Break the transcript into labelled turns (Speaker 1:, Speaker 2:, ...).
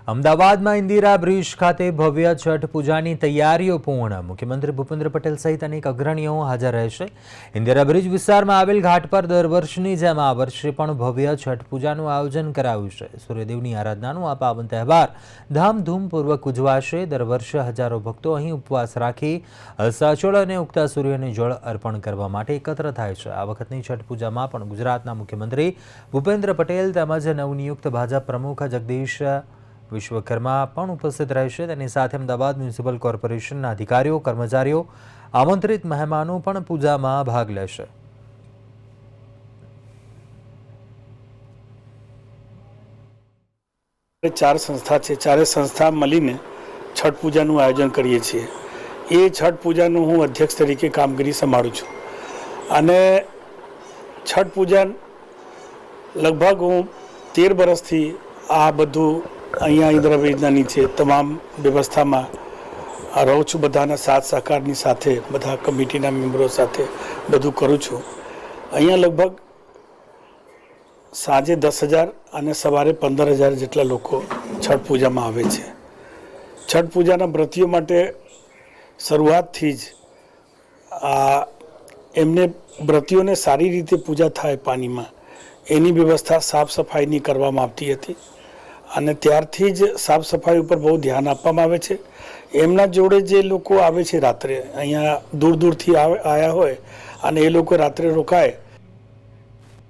Speaker 1: અમદાવાદમાં ઇન્દિરા બ્રિજ ખાતે ભવ્ય છઠ પૂજાની તૈયારીઓ પૂર્ણ। મુખ્યમંત્રી ભૂપેન્દ્ર પટેલ સહિત અનેક અગ્રણીઓ હાજર રહેશે। ઇન્દિરા બ્રિજ વિસ્તારમાં આવેલ ઘાટ પર દર વર્ષની જેમ આ વર્ષે પણ ભવ્ય છઠ પૂજાનું આયોજન કરાયું છે। સૂર્યદેવની આરાધનાનો આ પાવન તહેવાર ધામધૂમપૂર્વક ઉજવાશે। દર વર્ષે હજારો ભક્તો અહીં ઉપવાસ રાખી અસચળ અને ઉગતા સૂર્યને જળ અર્પણ કરવા માટે એકત્ર થાય છે। આ વખતની છઠ પૂજામાં પણ ગુજરાતના મુખ્યમંત્રી ભૂપેન્દ્ર પટેલ તેમજ નવનિયુક્ત ભાજપ પ્રમુખ જગદીશ વિશ્વકર્મા પણ ઉપસ્થિત રહેશે। તેની સાથે અમદાવાદ મ્યુનિસિપલ કોર્પોરેશનના અધિકારીઓ કર્મચારીઓ આમંત્રિત મહેમાનો પણ પૂજામાં ભાગ લેશે।
Speaker 2: चार संस्था है, चारे संस्था मळीने छठ पूजाનું આયોજન કરીએ છીએ। એ છઠ પૂજાનું હું અધ્યક્ષ તરીકે કામગીરી સંભાળું છું અને છઠ પૂજા લગભગ હું 13 વર્ષથી આ બધું અહીંયા ઇન્દિરા બ્રિજના નીચે તમામ વ્યવસ્થામાં રહું છું। બધાના સાથ સહકારની સાથે બધા કમિટીના મેમ્બરો સાથે બધું કરું છું। અહીંયા લગભગ સાંજે 10,000 અને સવારે 15,000 જેટલા લોકો છઠ પૂજામાં આવે છે। છઠ પૂજાના વ્રતીઓ માટે શરૂઆતથી જ એમને વ્રતીઓને સારી રીતે પૂજા થાય પાણીમાં એની વ્યવસ્થા સાફ સફાઈની કરવામાં આવતી હતી અને ત્યારથી જ સાફ સફાઈ ઉપર બહુ ધ્યાન આપવામાં આવે છે। એમના જોડે જે લોકો આવે છે રાત્રે અહીંયા દૂર દૂરથી આવ્યા હોય અને એ લોકો રાત્રે રોકાય